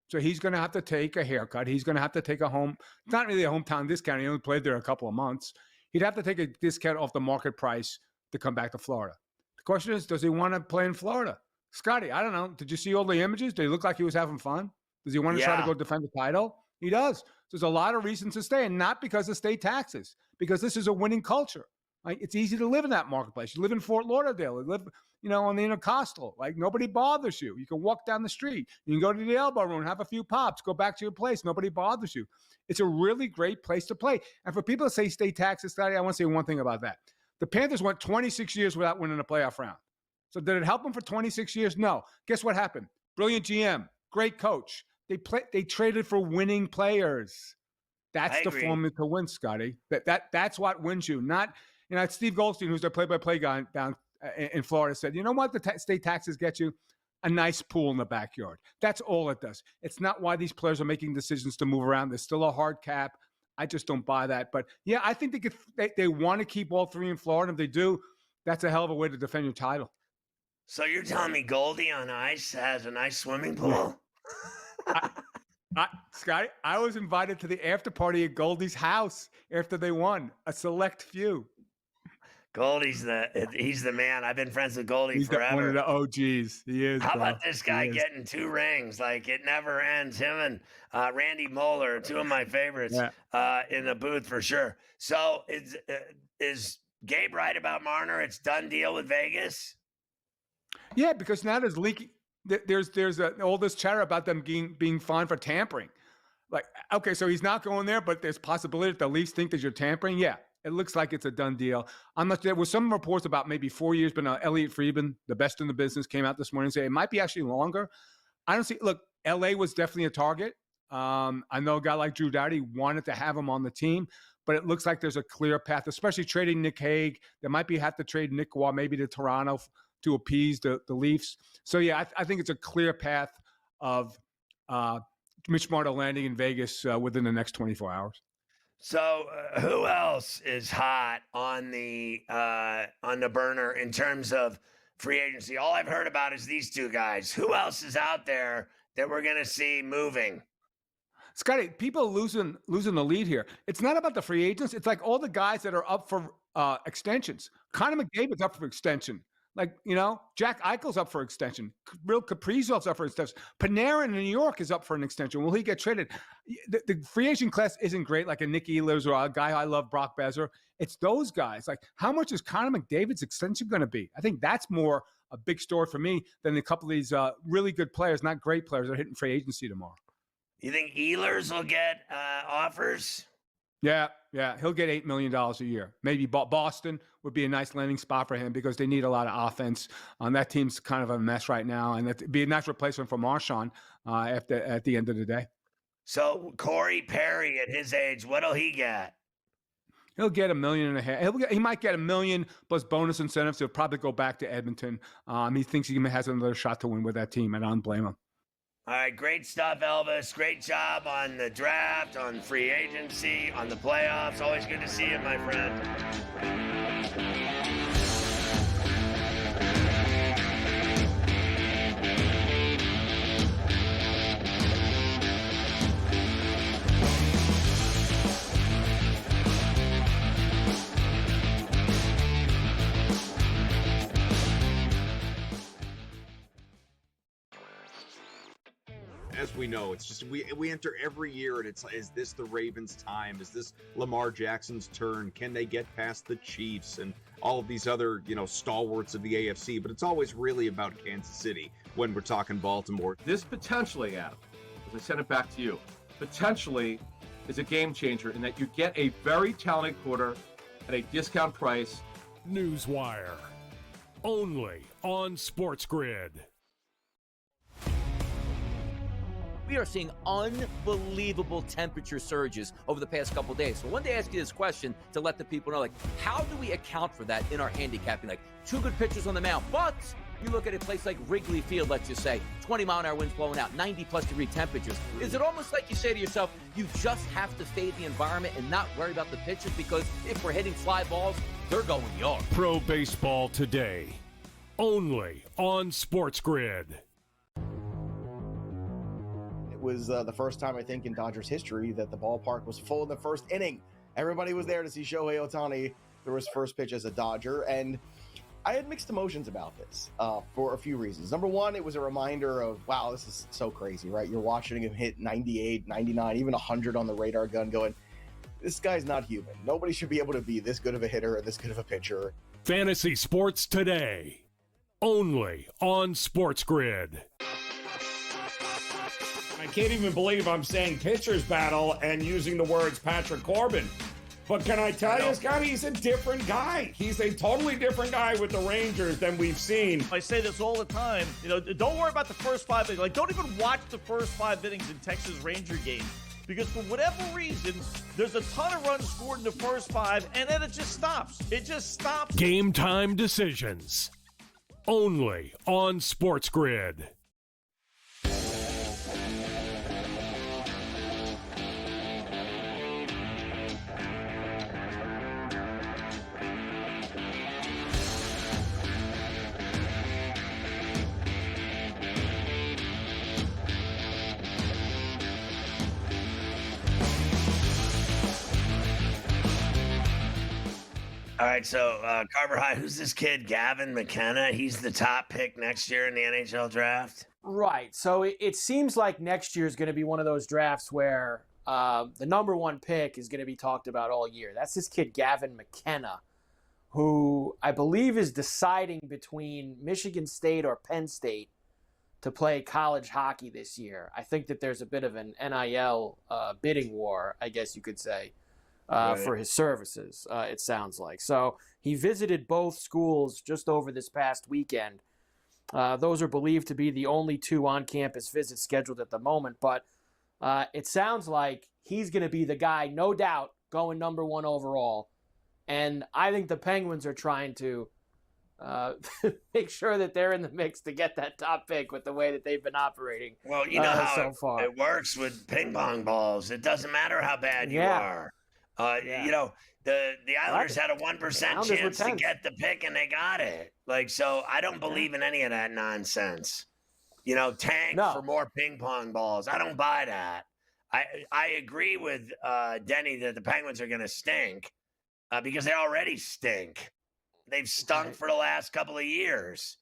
So he's going to have to take a haircut. He's going to have to take not really a hometown discount. He only played there a couple of months. He'd have to take a discount off the market price to come back to Florida. The question is, does he want to play in Florida? Scotty, I don't know. Did you see all the images? Did he look like he was having fun? Does he want to try to go defend the title? He does. There's a lot of reasons to stay, and not because of state taxes, because this is a winning culture. Like, it's easy to live in that marketplace. You live in Fort Lauderdale. You live, on the Intercoastal. Like, nobody bothers you. You can walk down the street. You can go to the elbow room, have a few pops, go back to your place. Nobody bothers you. It's a really great place to play. And for people to say state taxes, Scotty, I want to say one thing about that. The Panthers went 26 years without winning a playoff round. So did it help them for 26 years? No. Guess what happened? Brilliant GM, great coach. They traded for winning players. That's the formula to win, Scotty. That's what wins you. Not, Steve Goldstein, who's their play-by-play guy down in Florida, said, you know what the state taxes get you? A nice pool in the backyard. That's all it does. It's not why these players are making decisions to move around. There's still a hard cap. I just don't buy that. But yeah, I think they want to keep all three in Florida. If they do, that's a hell of a way to defend your title. So you're telling me Goldie on ice has a nice swimming pool? Scotty, I was invited to the after party at Goldie's house after they won. A select few. Goldie's he's the man. I've been friends with Goldie forever. He's one of the OGs. He is. How about this guy getting 2 rings? Like, it never ends. Him and Randy Moeller, 2 of my favorites in the booth for sure. So is Gabe right about Marner? It's done deal with Vegas? Yeah, because now there's leaking. There's all this chatter about them being fined for tampering. Like, okay, so he's not going there, but there's possibility that the Leafs think that you're tampering. Yeah, it looks like it's a done deal. There was some reports about maybe 4 years, but Elliot Friedman, the best in the business, came out this morning and said it might be actually longer. I don't see. Look, LA was definitely a target. I know a guy like Drew Doughty wanted to have him on the team, but it looks like there's a clear path, especially trading Nick Hague. They might have to trade Nick Waugh maybe to Toronto to appease the Leafs. So, yeah, I think it's a clear path of Mitch Marner landing in Vegas within the next 24 hours. So who else is hot on the burner in terms of free agency? All I've heard about is these 2 guys. Who else is out there that we're going to see moving? Scotty, people losing the lead here. It's not about the free agents. It's like all the guys that are up for extensions. Connor McDavid's up for extension. Like, Jack Eichel's up for extension. Real Kaprizov's up for extension. Panarin in New York is up for an extension. Will he get traded? The free agent class isn't great, like a Nick Ehlers or a guy I love, Brock Besser. It's those guys. Like, how much is Connor McDavid's extension going to be? I think that's more a big story for me than a couple of these really good players, not great players, that are hitting free agency tomorrow. You think Ehlers will get offers? Yeah. He'll get $8 million a year. Maybe Boston would be a nice landing spot for him because they need a lot of offense. That team's kind of a mess right now, and it'd be a nice replacement for Marchand at the end of the day. So Corey Perry at his age, what'll he get? He'll get $1.5 million. He might get $1 million plus bonus incentives. He'll probably go back to Edmonton. He thinks he has another shot to win with that team, and I don't blame him. All right, great stuff, Elvis. Great job on the draft, on free agency, on the playoffs. Always good to see you, my friend. as we know, it's just we enter every year and it's, is this the Ravens' time? Is this Lamar Jackson's turn? Can they get past the Chiefs and all of these other, stalwarts of the AFC? But it's always really about Kansas City when we're talking Baltimore. This potentially, Adam, as I send it back to you, potentially is a game changer in that you get a very talented quarter at a discount price. Newswire. Only on SportsGrid. We are seeing unbelievable temperature surges over the past couple days. So I wanted to ask you this question to let the people know, how do we account for that in our handicapping? Two good pitchers on the mound, but you look at a place like Wrigley Field, let's just say, 20-mile-an-hour winds blowing out, 90-plus degree temperatures. Is it almost like you say to yourself, you just have to fade the environment and not worry about the pitches, because if we're hitting fly balls, they're going yard? Pro Baseball Today. Only on SportsGrid. It was the first time, I think, in Dodgers history that the ballpark was full in the first inning. Everybody was there to see Shohei Ohtani throw his first pitch as a Dodger, and I had mixed emotions about this for a few reasons. Number one, it was a reminder of, wow, this is so crazy, right? You're watching him hit 98, 99, even 100 on the radar gun, going, this guy's not human. Nobody should be able to be this good of a hitter and this good of a pitcher. Fantasy Sports Today. Only on SportsGrid. I can't even believe I'm saying pitcher's battle and using the words Patrick Corbin. But can I tell you, Scott, he's a different guy. He's a totally different guy with the Rangers than we've seen. I say this all the time. Don't worry about the first 5 innings. Don't even watch the first 5 innings in Texas Ranger games, because for whatever reason, there's a ton of runs scored in the first 5, and then it just stops. It just stops. Game time decisions. Only on SportsGrid. All right, so Carver High, who's this kid, Gavin McKenna? He's the top pick next year in the NHL draft. Right. So it seems like next year is going to be one of those drafts where the number one pick is going to be talked about all year. That's this kid, Gavin McKenna, who I believe is deciding between Michigan State or Penn State to play college hockey this year. I think that there's a bit of an NIL bidding war, I guess you could say. For his services, it sounds like. So he visited both schools just over this past weekend. Those are believed to be the only 2 on-campus visits scheduled at the moment, but it sounds like he's going to be the guy, no doubt, going number 1 overall. And I think the Penguins are trying to make sure that they're in the mix to get that top pick with the way that they've been operating. Well, you know how so far. It works with ping pong balls. It doesn't matter how bad you are. The Islanders had a 1% chance to get the pick, and they got it. So I don't believe in any of that nonsense. Tank for more ping pong balls. I don't buy that. I agree with Denny that the Penguins are going to stink because they already stink. They've stunk for the last couple of years.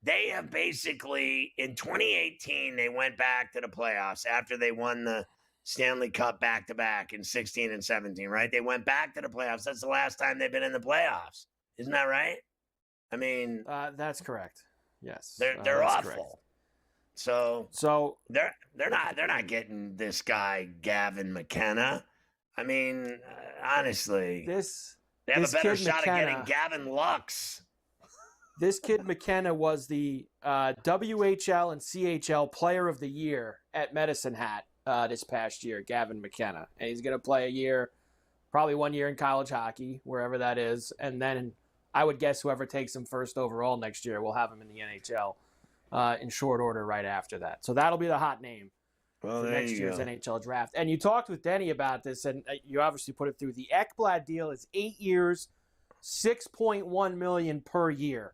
They have basically, in 2018, they went back to the playoffs after they won the Stanley Cup back-to-back in 16 and 17, right? They went back to the playoffs. That's the last time they've been in the playoffs. Isn't that right? I mean, that's correct. Yes. They're awful. Correct. So they're not getting this guy Gavin McKenna. I mean, honestly, they have a better shot at getting Gavin Lux. This kid McKenna was the WHL and CHL Player of the Year at Medicine Hat this past year, Gavin McKenna. And he's going to play a year, probably 1 year in college hockey, wherever that is. And then I would guess whoever takes him first overall next year will have him in the NHL in short order right after that. So that'll be the hot name for next year's NHL draft. And you talked with Denny about this, and you obviously put it through. The Ekblad deal is 8 years, $6.1 million per year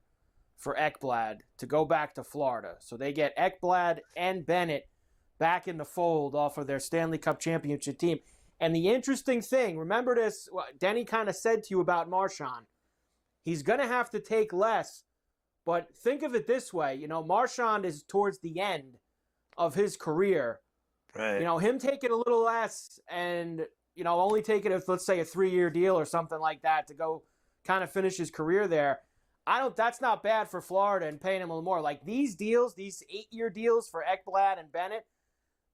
for Ekblad to go back to Florida. So they get Ekblad and Bennett back in the fold off of their Stanley Cup championship team. And the interesting thing, remember this, Denny kind of said to you about Marchand. He's going to have to take less, but think of it this way. Marchand is towards the end of his career. Right. You know, him taking a little less and, you know, only taking, let's say, a 3-year deal or something like that to go kind of finish his career there. That's not bad for Florida and paying him a little more. Like these deals, these 8-year deals for Ekblad and Bennett,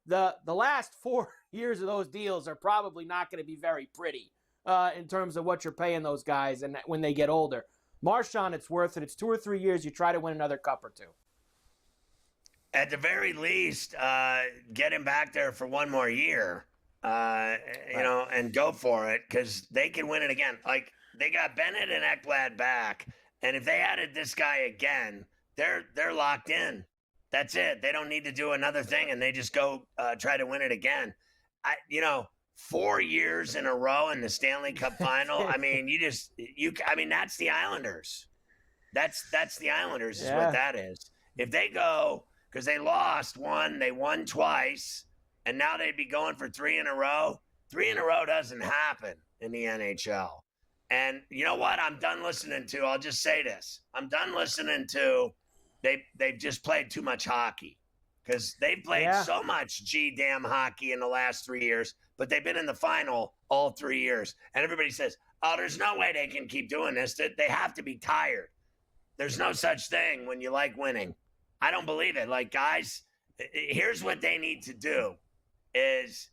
the last 4 years of those deals are probably not going to be very pretty in terms of what you're paying those guys and when they get older. Marchand, it's worth it. It's 2 or 3 years. You try to win another cup or two. At the very least, get him back there for one more year, you know, and go for it because they can win it again. Like they got Bennett and Ekblad back, and if they added this guy again, they're locked in. That's it. They don't need to do another thing, and they just go try to win it again. 4 years in a row in the Stanley Cup final. I mean, I mean, that's the Islanders. That's the Islanders is what that is. If they go, because they lost one, they won twice, and now they'd be going for 3 in a row. 3 in a row doesn't happen in the NHL. And you know what? I'm done listening to. I'll just say this. I'm done listening to. They've just played too much hockey because they've played so much damn hockey in the last 3 years, but they've been in the final all 3 years. And everybody says, oh, there's no way they can keep doing this. They have to be tired. There's no such thing when you like winning. I don't believe it. Like, guys, here's what they need to do is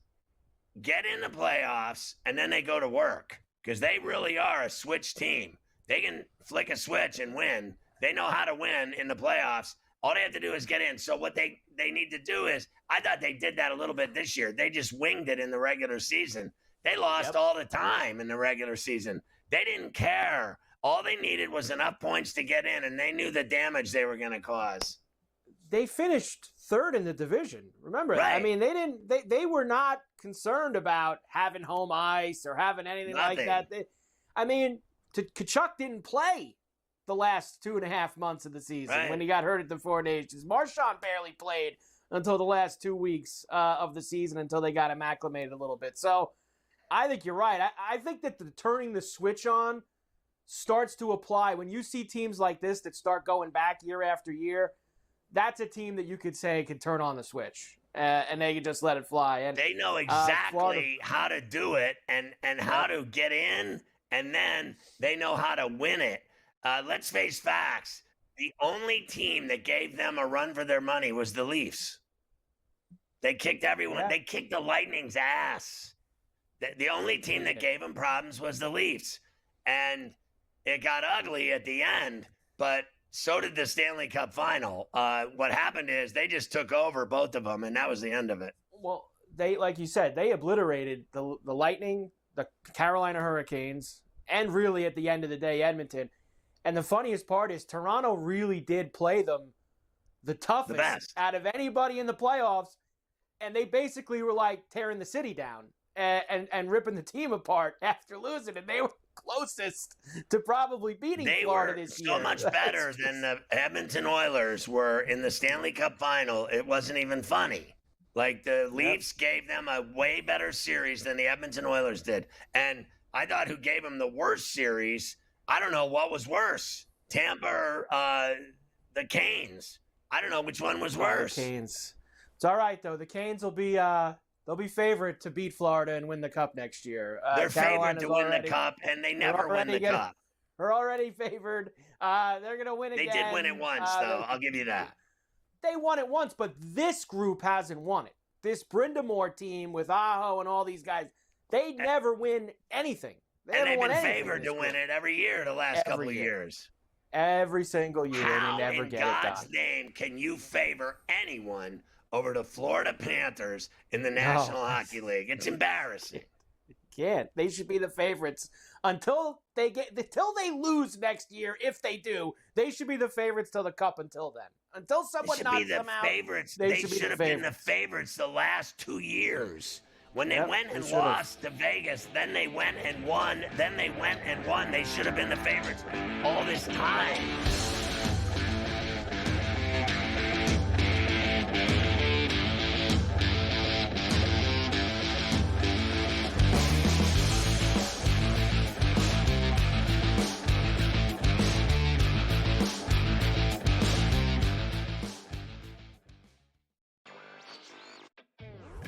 get in the playoffs, and then they go to work because they really are a switch team. They can flick a switch and win. They know how to win in the playoffs. All they have to do is get in. So what they need to do is, I thought they did that a little bit this year. They just winged it in the regular season. They lost all the time in the regular season. They didn't care. All they needed was enough points to get in, and they knew the damage they were going to cause. They finished 3rd in the division. Remember, I mean, they were not concerned about having home ice or having anything like that. Kachuk didn't play the last 2.5 months of the season when he got hurt at the Four Nations. Marchand barely played until the last 2 weeks of the season until they got him acclimated a little bit. So I think you're right. I think that the turning the switch on starts to apply when you see teams like this that start going back year after year. That's a team that you could say can turn on the switch and they can just let it fly. And they know exactly how to do it and how to get in, and then they know how to win it. Let's face facts. The only team that gave them a run for their money was the Leafs. They kicked everyone. Yeah. They kicked the Lightning's ass. The only team that gave them problems was the Leafs. And it got ugly at the end, but so did the Stanley Cup final. What happened is they just took over both of them, and that was the end of it. Well, they, like you said, they obliterated the Lightning, the Carolina Hurricanes, and really at the end of the day, Edmonton. And the funniest part is Toronto really did play them the toughest out of anybody in the playoffs. And they basically were like tearing the city down and ripping the team apart after losing. And they were closest to probably beating Florida this year. They were so much better than the Edmonton Oilers were in the Stanley Cup final. It wasn't even funny. Like the Leafs gave them a way better series than the Edmonton Oilers did. And I thought who gave them the worst series, I don't know what was worse, Tampa or the Canes. I don't know which one was worse. The Canes. It's all right though. The Canes will be they'll be favorite to beat Florida and win the Cup next year. They're favored to win the Cup, and they never win the Cup. They're already favored. They're gonna win again. They did win it once, though. I'll give you that. They won it once, but this group hasn't won it. This Brindamore team with Aho and all these guys, they never win anything. They've been favored to win it every year the last couple of years. Every single year, and they never get it done. How in God's name can you favor anyone over the Florida Panthers in the National Hockey League? It's embarrassing. You can't. They should be the favorites until they lose next year. If they do, they should be the favorites till the Cup. Until then, until someone knocks them out, they should have been the favorites the last 2 years. When they went and lost to Vegas, then they went and won, then they went and won. They should have been the favorites all this time.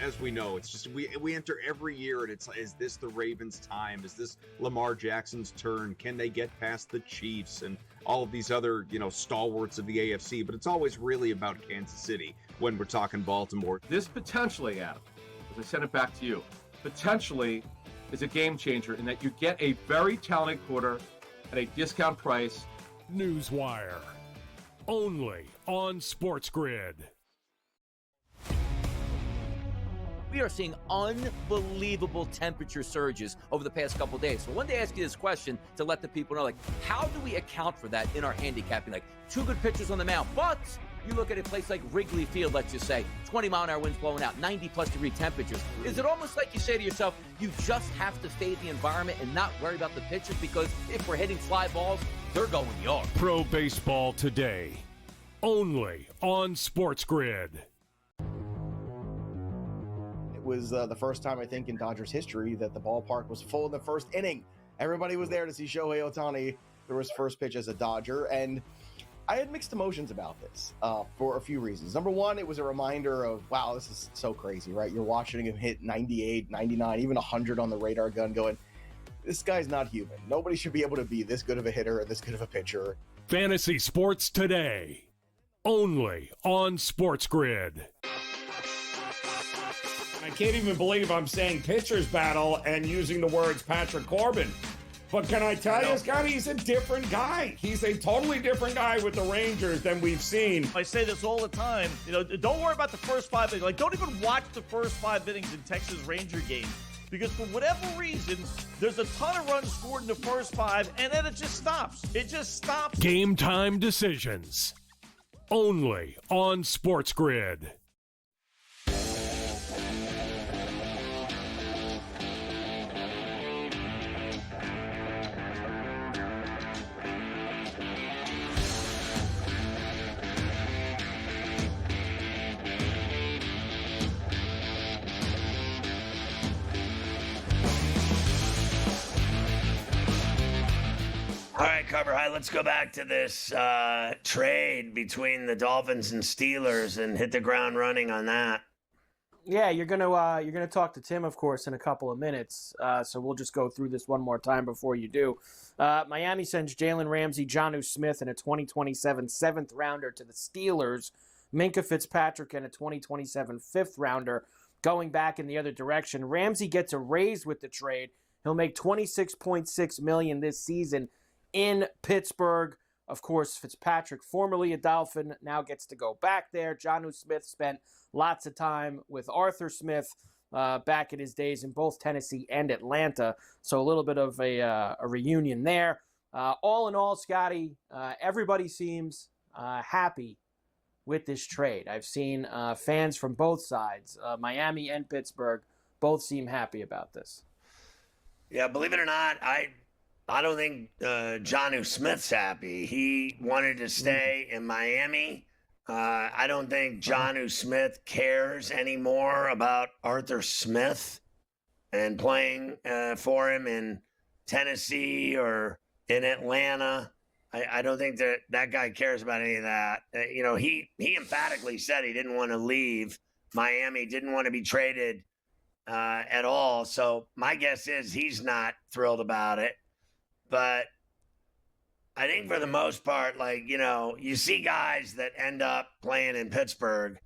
as we know, it's just we enter every year and it's, is this the Ravens' time? Is this Lamar Jackson's turn? Can they get past the Chiefs and all of these other, stalwarts of the AFC? But it's always really about Kansas City when we're talking Baltimore. This potentially, Adam, as I send it back to you, potentially is a game changer in that you get a very talented quarter at a discount price. Newswire. Only on SportsGrid. We are seeing unbelievable temperature surges over the past couple of days. So I wanted to ask you this question to let the people know, how do we account for that in our handicapping? Two good pitchers on the mound, but you look at a place like Wrigley Field, let's just say, 20-mile-an-hour winds blowing out, 90-plus degree temperatures. Is it almost like you say to yourself, you just have to fade the environment and not worry about the pitchers, because if we're hitting fly balls, they're going yard? Pro Baseball Today. Only on SportsGrid. It was the first time, I think, in Dodgers history that the ballpark was full in the first inning. Everybody was there to see Shohei Ohtani throw his first pitch as a Dodger, and I had mixed emotions about this for a few reasons. Number one, it was a reminder of, wow, this is so crazy, right? You're watching him hit 98, 99, even 100 on the radar gun going, this guy's not human. Nobody should be able to be this good of a hitter and this good of a pitcher. Fantasy Sports Today. Only on SportsGrid. I can't even believe I'm saying pitcher's battle and using the words Patrick Corbin. But can I tell you, Scott, he's a different guy. He's a totally different guy with the Rangers than we've seen. I say this all the time. Don't worry about the first 5 innings. Don't even watch the first 5 innings in Texas Ranger games, because for whatever reason, there's a ton of runs scored in the first 5, and then it just stops. It just stops. Game time decisions. Only on SportsGrid. All right, Cover High, let's go back to this trade between the Dolphins and Steelers and hit the ground running on that. Yeah, you're gonna talk to Tim, of course, in a couple of minutes. So we'll just go through this one more time before you do. Miami sends Jalen, Ramsey, Jonnu Smith, and a 2027 7th rounder to the Steelers. Minkah Fitzpatrick and a 2027 5th rounder going back in the other direction. Ramsey gets a raise with the trade. He'll make $26.6 million this season in Pittsburgh. Of course, Fitzpatrick, formerly a Dolphin, now gets to go back there. Jonnu Smith spent lots of time with Arthur Smith back in his days in both Tennessee and Atlanta. So a little bit of a reunion there. All in all, Scotty, everybody seems happy with this trade. I've seen fans from both sides, Miami and Pittsburgh, both seem happy about this. Yeah, believe it or not, I don't think Jonnu Smith's happy. He wanted to stay in Miami. I don't think Jonnu Smith cares anymore about Arthur Smith and playing for him in Tennessee or in Atlanta. I don't think that guy cares about any of that. He emphatically said he didn't want to leave Miami, didn't want to be traded at all. So my guess is he's not thrilled about it. But I think for the most part, you see guys that end up playing in Pittsburgh,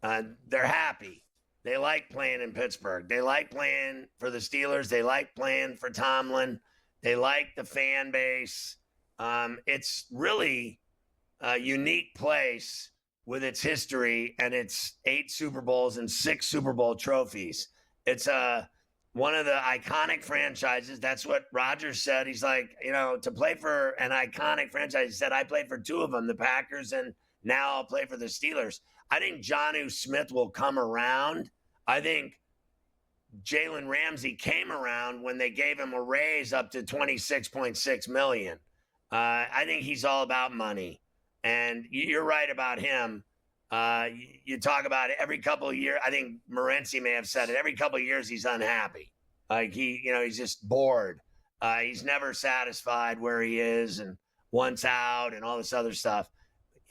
they're happy. They like playing in Pittsburgh. They like playing for the Steelers. They like playing for Tomlin. They like the fan base. It's really a unique place with its history and its 8 Super Bowls and 6 Super Bowl trophies. It's one of the iconic franchises. That's what Rodgers said. He's like, to play for an iconic franchise, he said, I played for 2 of them, the Packers, and now I'll play for the Steelers. I think Jonnu Smith will come around. I think Jalen Ramsey came around when they gave him a raise up to $26.6 million. I think he's all about money. And you're right about him. You talk about it every couple of years. I think Morency may have said it. Every couple of years, he's unhappy. He's just bored. He's never satisfied where he is and wants out and all this other stuff.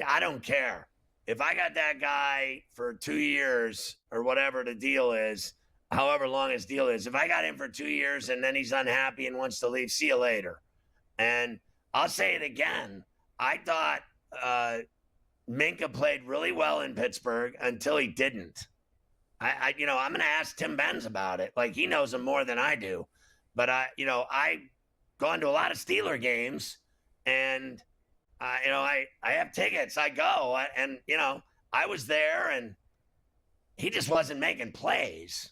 I don't care. if I got that guy for 2 years or whatever the deal is, however long his deal is, if I got him for 2 years and then he's unhappy and wants to leave, see you later. And I'll say it again. I thought Minka played really well in Pittsburgh until he didn't. I'm going to ask Tim Benz about it. Like, he knows him more than I do. But I've gone to a lot of Steeler games, and I have tickets. I go, and I was there, and he just wasn't making plays.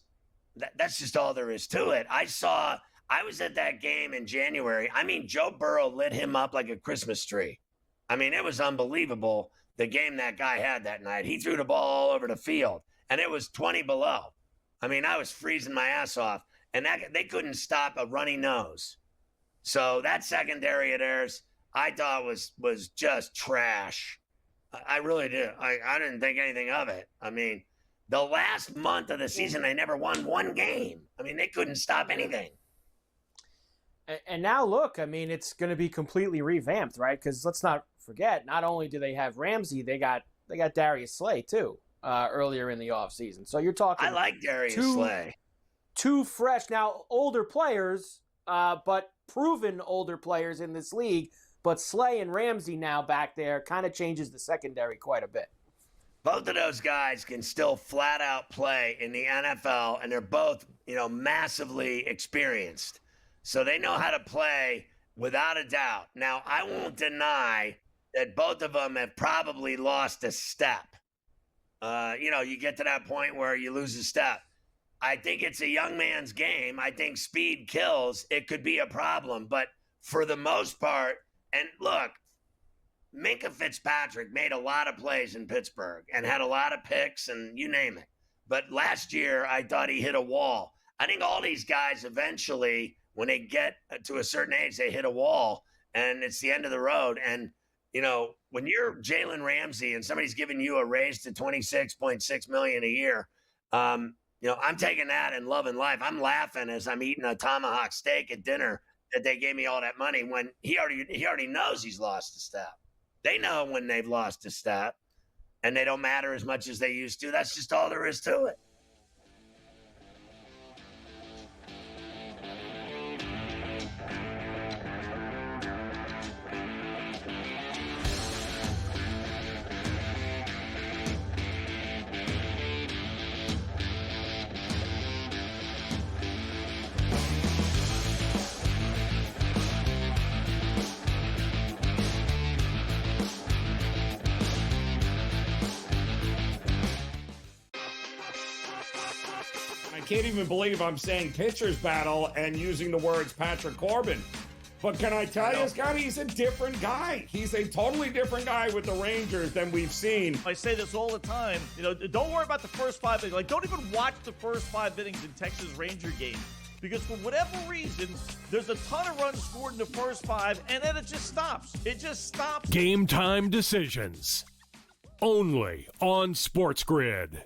That's just all there is to it. I was at that game in January. I mean, Joe Burrow lit him up like a Christmas tree. I mean, it was unbelievable, the game that guy had that night. He threw the ball all over the field, and it was 20 below. I mean, I was freezing my ass off, and they couldn't stop a runny nose. So that secondary of theirs, I thought was just trash. I really did. I didn't think anything of it. I mean, the last month of the season, they never won one game. I mean, they couldn't stop anything. And now look, I mean, it's going to be completely revamped, right? Because let's not forget, not only do they have Ramsey, they got Darius Slay too earlier in the offseason. So you're talking. I like Darius Slay. Two fresh, now older players, but proven older players in this league. But Slay and Ramsey now back there kind of changes the secondary quite a bit. Both of those guys can still flat out play in the NFL, and they're both, massively experienced. So they know how to play without a doubt. Now, I won't deny that both of them have probably lost a step. You get to that point where you lose a step. I think it's a young man's game. I think speed kills. It could be a problem. But for the most part, and look, Minka Fitzpatrick made a lot of plays in Pittsburgh and had a lot of picks and you name it. But last year, I thought he hit a wall. I think all these guys eventually, when they get to a certain age, they hit a wall and it's the end of the road. And, when you're Jalen Ramsey and somebody's giving you a raise to $26.6 million a year, I'm taking that and loving life. I'm laughing as I'm eating a tomahawk steak at dinner that they gave me all that money when he already knows he's lost a step. They know when they've lost a step and they don't matter as much as they used to. That's just all there is to it. I can't even believe I'm saying pitcher's battle and using the words Patrick Corbin. But can I tell you, Scott, he's a different guy. He's a totally different guy with the Rangers than we've seen. I say this all the time. Don't worry about the first 5 innings. Like, don't even watch the first 5 innings in Texas Ranger games. Because for whatever reason, there's a ton of runs scored in the first 5, and then it just stops. It just stops. Game time decisions. Only on SportsGrid.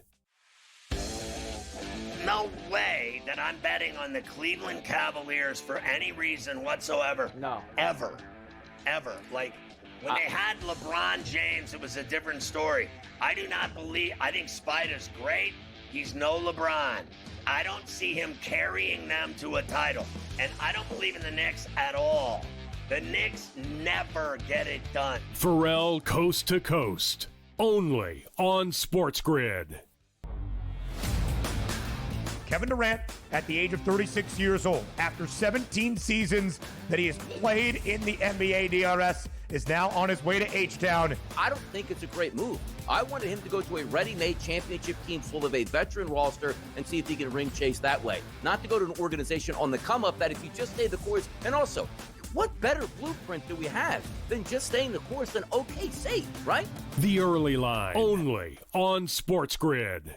No way that I'm betting on the Cleveland Cavaliers for any reason whatsoever. No. Ever. Like, when they had LeBron James, it was a different story. I think Spider's great. He's no LeBron. I don't see him carrying them to a title. And I don't believe in the Knicks at all. The Knicks never get it done. Ferrall coast to coast. Only on SportsGrid. Kevin Durant, at the age of 36 years old, after 17 seasons that he has played in the NBA DRS, is now on his way to H-Town. I don't think it's a great move. I wanted him to go to a ready-made championship team full of a veteran roster and see if he can ring chase that way. Not to go to an organization on the come-up that if you just stay the course, and also, what better blueprint do we have than just staying the course and okay, safe, right? The Early Line. Only on SportsGrid.